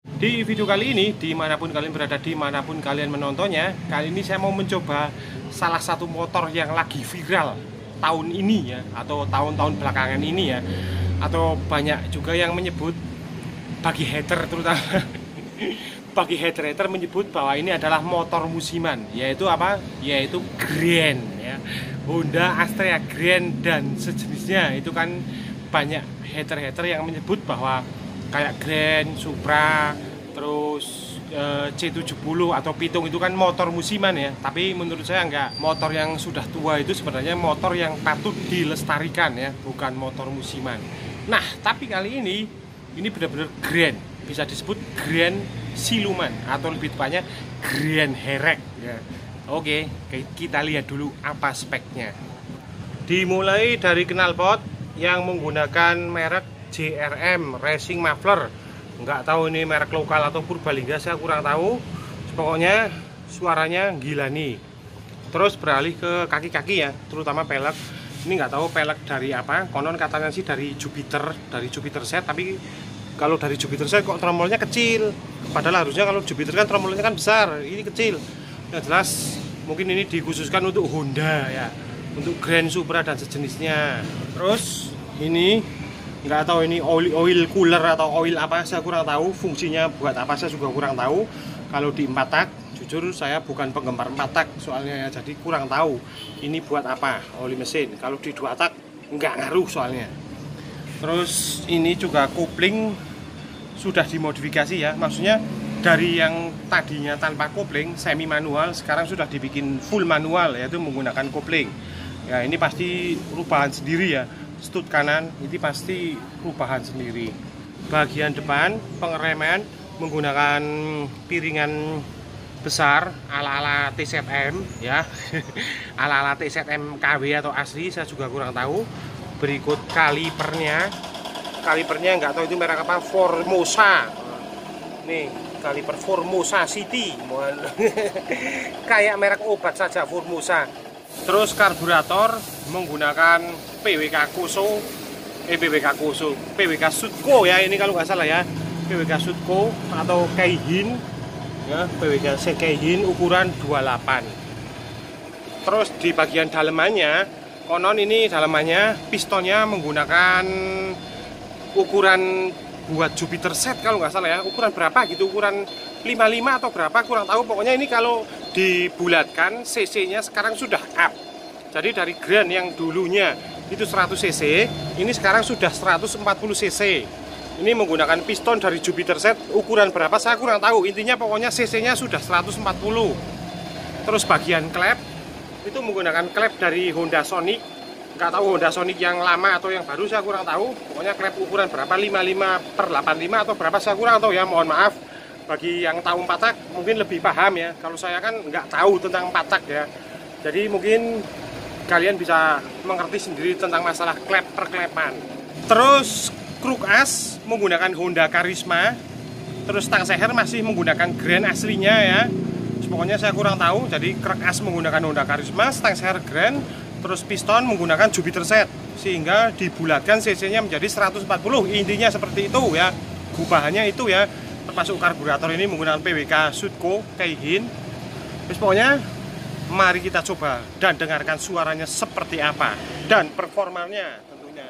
Di video kali ini, dimanapun kalian berada, dimanapun kalian menontonnya, kali ini saya mau mencoba salah satu motor yang lagi viral tahun ini ya, atau tahun-tahun belakangan ini ya, atau banyak juga yang menyebut, bagi hater terutama bagi hater menyebut bahwa ini adalah motor musiman, yaitu apa? Yaitu Grand ya, Honda Astrea Grand dan sejenisnya. Itu kan banyak hater yang menyebut bahwa kayak Grand, Supra, terus C70 atau Pitung itu kan motor musiman ya. Tapi menurut saya enggak, motor yang sudah tua itu sebenarnya motor yang patut dilestarikan ya, bukan motor musiman. Nah, tapi kali ini benar-benar Grand, bisa disebut Grand Siluman atau lebih tepatnya Grand Herek ya. Oke, kita lihat dulu apa speknya. Dimulai dari knalpot yang menggunakan merek JRM Racing Muffler. Nggak tahu ini merek lokal atau Purbalingga, saya kurang tahu. Pokoknya suaranya gila nih. Terus beralih ke kaki-kaki ya, terutama pelek. Ini nggak tahu pelek dari apa. Konon katanya sih dari Jupiter set, tapi kalau dari Jupiter set kok tromolnya kecil. Padahal harusnya kalau Jupiter kan tromolnya kan besar, ini kecil. Yang jelas mungkin ini dikhususkan untuk Honda ya, untuk Grand, Supra dan sejenisnya. Terus ini nggak tahu ini oil cooler atau oil apa, saya kurang tahu. Fungsinya buat apa saya juga kurang tahu. Kalau di 4 tak, jujur saya bukan penggemar 4 tak soalnya ya, jadi kurang tahu ini buat apa oli mesin. Kalau di 2 tak nggak ngaruh soalnya. Terus ini juga kopling sudah dimodifikasi ya, maksudnya dari yang tadinya tanpa kopling semi manual sekarang sudah dibikin full manual, yaitu menggunakan kopling ya. Ini pasti perubahan sendiri ya, stud kanan ini pasti perubahan sendiri. Bagian depan pengereman menggunakan piringan besar ala-ala TZM ya ala-ala TZM KW atau asli saya juga kurang tahu. Berikut kalipernya nggak tahu itu merek apa, Formosa. Nih kaliper Formosa City kayak merek obat saja Formosa. Terus karburator menggunakan PWK Sutco ya, ini kalau nggak salah ya, PWK Sutco atau Keihin ya, PWK Keihin ukuran 28. Terus di bagian dalemannya, konon ini dalemannya pistonnya menggunakan ukuran buat Jupiter set kalau nggak salah ya, ukuran berapa gitu, ukuran 55 atau berapa kurang tahu. Pokoknya ini kalau dibulatkan cc nya sekarang sudah up. Jadi dari Grand yang dulunya itu 100 cc, ini sekarang sudah 140 cc. Ini menggunakan piston dari Jupiter set, ukuran berapa saya kurang tahu, intinya pokoknya cc nya sudah 140. Terus bagian klep itu menggunakan klep dari Honda Sonic. Nggak tahu Honda Sonic yang lama atau yang baru saya kurang tahu. Pokoknya klep ukuran berapa, 55/85 atau berapa saya kurang tahu ya, mohon maaf. Bagi yang tahu 4 tak mungkin lebih paham ya, kalau saya kan nggak tahu tentang 4 tak ya. Jadi mungkin kalian bisa mengerti sendiri tentang masalah klep perklepan. Terus kruk as menggunakan Honda Karisma. Terus stang seher masih menggunakan Grand aslinya ya. Pokoknya saya kurang tahu. Jadi kruk as menggunakan Honda Karisma, stang seher Grand. Terus piston menggunakan Jupiter set, sehingga dibulatkan cc-nya menjadi 140. Intinya seperti itu ya, gubahannya itu ya. Termasuk karburator ini menggunakan PWK Sutco Keihin. Terus pokoknya mari kita coba dan dengarkan suaranya seperti apa dan performanya tentunya.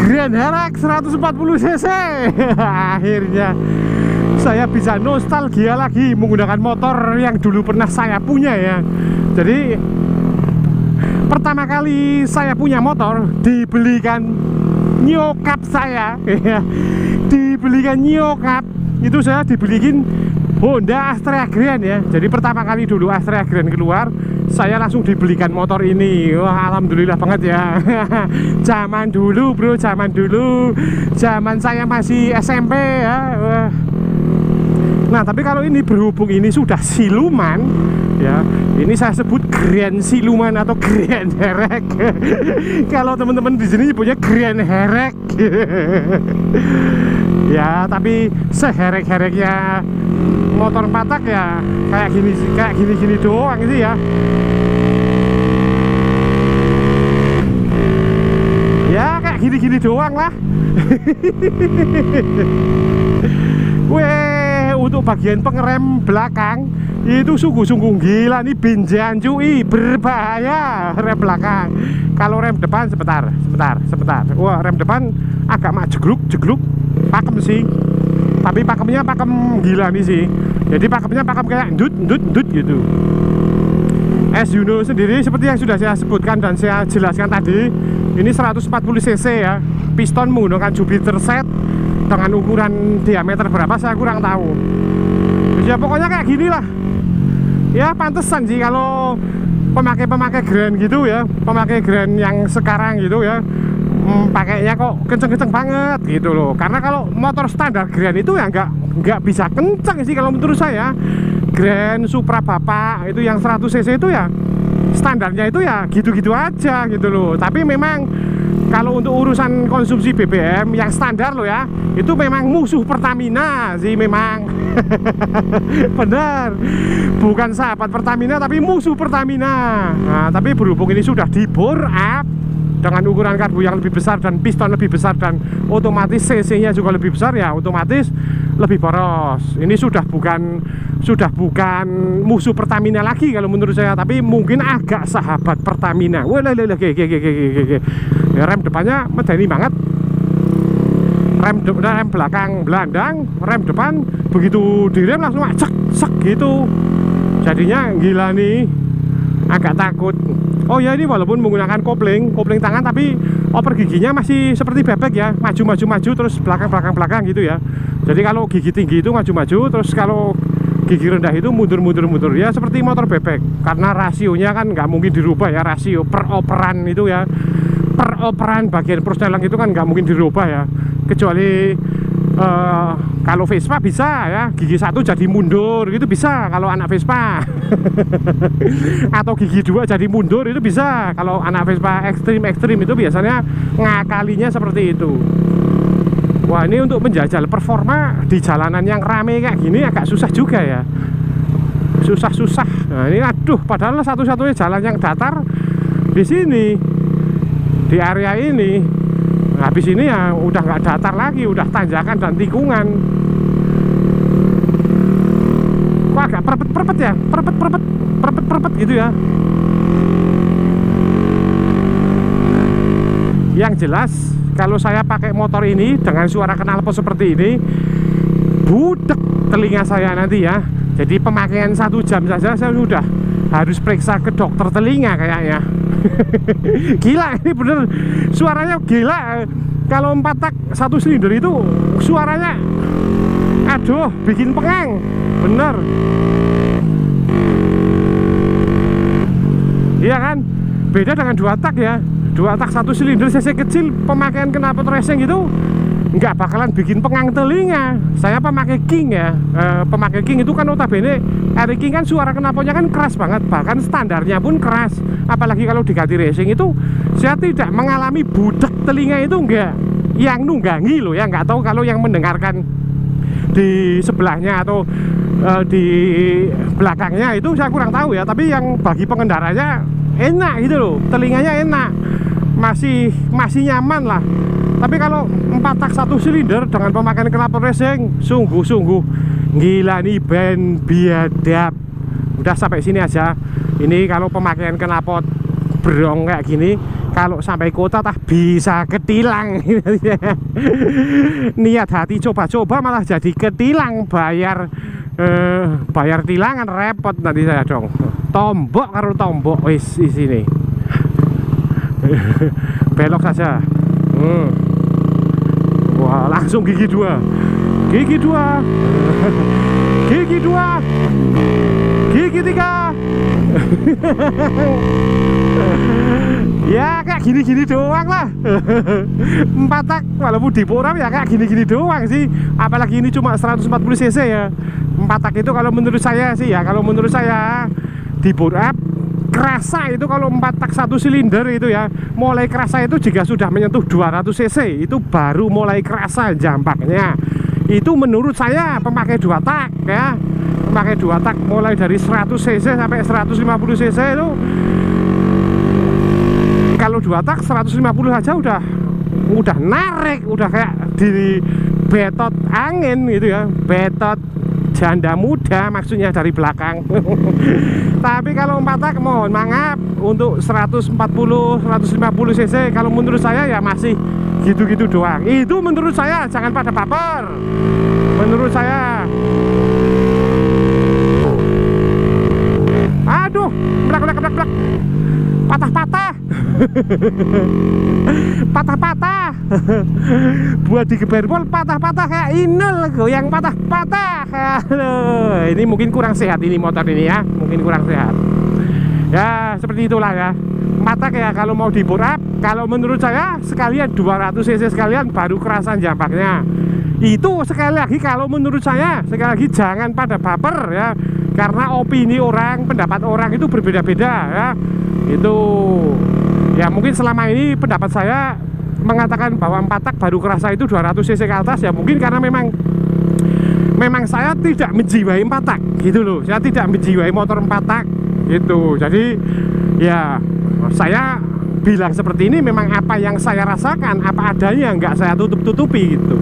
Grand Herek 140 cc. Akhirnya saya bisa nostalgia lagi menggunakan motor yang dulu pernah saya punya ya. Jadi pertama kali saya punya motor dibelikan nyokap saya. Dibelikan nyokap itu, saya dibelikin Honda Astrea Grand ya. Jadi pertama kali dulu Astrea Grand keluar, saya langsung dibelikan motor ini. Wah, alhamdulillah banget ya. Zaman dulu bro, zaman dulu, zaman saya masih SMP ya. Wah. Nah tapi kalau ini berhubung ini sudah siluman ya, ini saya sebut Grand Siluman atau Grand Herek. Kalau teman-teman di sini punya Grand Herek. Ya tapi seherek-hereknya motor 4 tak ya kayak gini doang sih ya. Ya kayak gini doang lah. Weh, untuk bagian pengerem belakang itu sungguh-sungguh gila nih, binjaan cuy, berbahaya rem belakang. Kalau rem depan sebentar. Wah, rem depan agak mak jegluk, pakem sih. Tapi pakemnya pakem gila nih sih. Jadi pakemnya pakem kayak ndut gitu. As you know sendiri, seperti yang sudah saya sebutkan dan saya jelaskan tadi, ini 140 cc ya. Piston menggunakan Jupiter set dengan ukuran diameter berapa saya kurang tahu. Ya pokoknya kayak gini lah. Ya pantesan sih kalau pemakai Grand gitu ya, pemakai Grand yang sekarang gitu ya, pakainya kok kenceng-kenceng banget gitu loh. Karena kalau motor standar Grand itu ya nggak bisa kenceng sih kalau menurut saya. Grand Supra Bapak itu yang 100 cc itu ya standarnya itu ya gitu-gitu aja gitu loh. Tapi memang kalau untuk urusan konsumsi BBM yang standar loh ya, itu memang musuh Pertamina sih memang. Bener, bukan sahabat Pertamina tapi musuh Pertamina. Nah, tapi berhubung ini sudah di bore up dengan ukuran karbu yang lebih besar dan piston lebih besar dan otomatis cc nya juga lebih besar ya, otomatis lebih boros. Ini sudah bukan musuh Pertamina lagi kalau menurut saya, tapi mungkin agak sahabat Pertamina. Wah, rem depannya medeni banget. Rem belakang belandang, rem depan begitu direm langsung cek gitu. Jadinya gila nih, agak takut. Oh ya, ini walaupun menggunakan kopling tangan, tapi oper giginya masih seperti bebek ya, maju terus belakang gitu ya. Jadi kalau gigi tinggi itu maju, terus kalau gigi rendah itu mundur ya, seperti motor bebek. Karena rasionya kan nggak mungkin dirubah ya, rasio peroperan itu ya, peroperan bagian persneling itu kan nggak mungkin dirubah ya, kecuali kalau Vespa bisa ya, gigi 1 jadi mundur gitu bisa kalau anak Vespa. Atau gigi 2 jadi mundur itu bisa kalau anak Vespa ekstrim itu biasanya ngakalinya seperti itu. Wah, ini untuk menjajal performa di jalanan yang rame kayak gini agak susah juga ya, susah. Nah ini aduh, padahal satu-satunya jalan yang datar di sini, di area ini. Habis ini ya udah nggak datar lagi, udah tanjakan dan tikungan. Kok agak perpet ya, perpet gitu ya. Yang jelas kalau saya pakai motor ini dengan suara knalpot seperti ini, budek telinga saya nanti ya. Jadi pemakaian 1 jam saja saya sudah harus periksa ke dokter telinga kayaknya. Gila, ini bener suaranya gila. Kalau 4 tak 1 silinder itu suaranya aduh bikin pengang bener. Iya kan, beda dengan 2 tak ya. 2 tak 1 silinder cc kecil, pemakaian knalpot racing itu nggak bakalan bikin pengang telinga. Saya pemakai King ya, pemakai King itu kan notabene Air King kan suara knalpotnya kan keras banget, bahkan standarnya pun keras. Apalagi kalau diganti racing itu saya tidak mengalami budak telinga itu enggak, yang nunggangi loh ya. Nggak tahu kalau yang mendengarkan di sebelahnya atau di belakangnya itu saya kurang tahu ya, tapi yang bagi pengendaranya enak gitu loh, telinganya enak, masih nyaman lah. Tapi kalau 4 tak 1 silinder dengan pemakaian knalpot racing sungguh gila nih, band biadab. Udah sampai sini aja. Ini kalau pemakaian knalpot brong kayak gini kalau sampai kota tah bisa ketilang. Niat hati coba-coba malah jadi ketilang, bayar tilangan repot nanti saya dong. Tombok karo tombok wis di sini. Belok saja. Wah, langsung gigi dua. Gigi dua. Gigi dua. Gigi tiga. Ya kayak gini-gini doang lah. 4 tak walaupun di Poram ya kayak gini-gini doang sih. Apalagi ini cuma 140 cc ya. 4 tak itu kalau menurut saya sih ya, kalau menurut saya di Poram kerasa itu kalau 4 tak 1 silinder itu ya, mulai kerasa itu jika sudah menyentuh 200 cc itu baru mulai kerasa dampaknya. Itu menurut saya pemakai 2 tak ya. Pemakai 2 tak mulai dari 100 cc sampai 150 cc itu, kalau 2 tak 150 aja udah narik, udah kayak di betot angin gitu ya, betot janda muda maksudnya dari belakang. Tapi kalau 4 tak mohon maaf untuk 140 150 cc kalau menurut saya ya masih gitu-gitu doang. Itu menurut saya, jangan pada baper. Menurut saya. Aduh, blak. Patah-patah. Patah-patah. Buat di geberbol patah-patah kayak inel goyang patah-patah. Aduh, ini mungkin kurang sehat ini motor ini ya, mungkin kurang sehat. Ya, seperti itulah ya. 4 tak ya kalau mau di bore up, kalau menurut saya sekalian 200 cc sekalian baru kerasan dampaknya. Itu sekali lagi kalau menurut saya, sekali lagi jangan pada baper ya. Karena opini orang, pendapat orang itu berbeda-beda ya. Itu ya mungkin selama ini pendapat saya mengatakan bahwa 4 tak baru kerasa itu 200 cc ke atas ya, mungkin karena memang saya tidak menjiwai 4 tak gitu loh. Saya tidak menjiwai motor 4 tak gitu. Jadi ya saya bilang seperti ini memang apa yang saya rasakan, apa adanya, nggak saya tutup-tutupi gitu.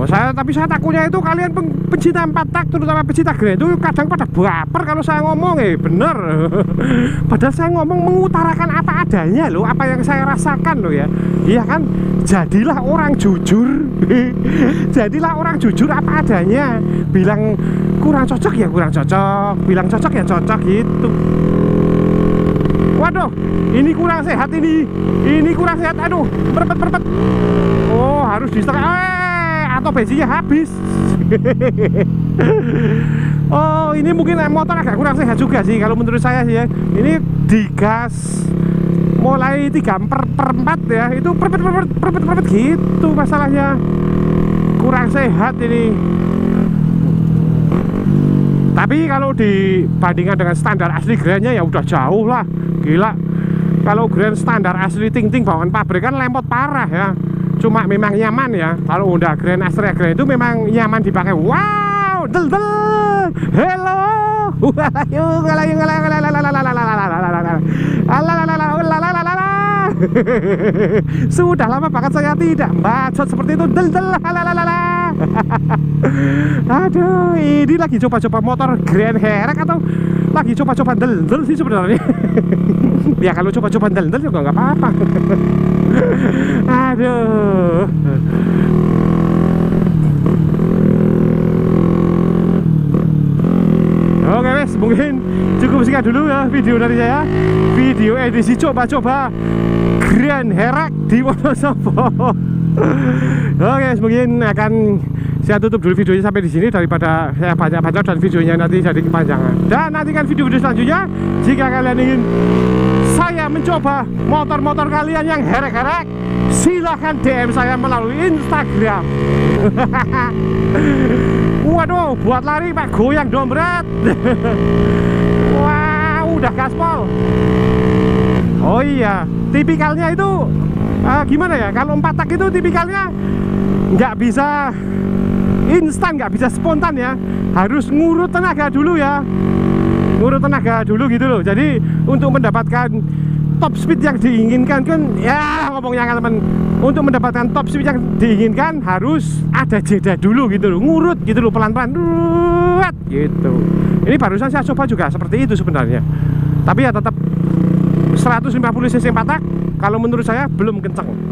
Tapi saya takutnya itu kalian pencinta 4 tak, terutama pencinta Grand itu kadang pada baper kalau saya ngomong bener. Padahal saya ngomong mengutarakan apa adanya loh, apa yang saya rasakan loh ya. Iya kan, jadilah orang jujur. Jadilah orang jujur apa adanya. Bilang kurang cocok ya kurang cocok, bilang cocok ya cocok gitu. Waduh, ini kurang sehat ini kurang sehat. Aduh, perpet. Oh, harus di stop. Atau bensinnya habis. Oh, ini mungkin motor agak kurang sehat juga sih kalau menurut saya sih ya. Ini digas mulai 3/4 ya, itu perpet gitu masalahnya. Kurang sehat ini. Tapi kalau dibandingkan dengan standar asli Grand-nya ya udah jauh lah. Gila. Kalau Grand standar asli ting-ting bawaan pabrik kan lemot parah ya. Cuma memang nyaman ya. Kalau udah Grand Astrea Grand itu memang nyaman dipakai. Wow, del. Hello. Sudah lama banget saya tidak bacot seperti itu. Del. Aduh, ini lagi coba-coba motor Grand Herek atau lagi coba-coba del sih sebenarnya. Ya kalau coba-coba del juga nggak apa-apa. Aduh. Oke wes, mungkin cukup sekian dulu ya video dari saya. Video edisi coba-coba Grand Herek di Wonosobo. Oke, mungkin akan saya tutup dulu videonya sampai di sini daripada saya banyak-banyak dan videonya nanti jadi kepanjangan. Dan nantikan video-video selanjutnya jika kalian ingin saya mencoba motor-motor kalian yang herek-herek, silahkan DM saya melalui Instagram. Waduh, buat lari pak goyang dompet. Wow, udah gaspol. Oh iya, tipikalnya itu gimana ya? Kalau 4 tak itu tipikalnya nggak bisa instan, nggak bisa spontan ya, harus ngurut tenaga dulu ya, ngurut tenaga dulu gitu loh. Jadi untuk mendapatkan top speed yang diinginkan kan ya, ngomongnya teman, untuk mendapatkan top speed yang diinginkan harus ada jeda dulu gitu loh, ngurut gitu loh, pelan-pelan gitu. Ini barusan saya coba juga seperti itu sebenarnya, tapi ya tetap 150 cc 4 tak Kalau menurut saya belum kencang.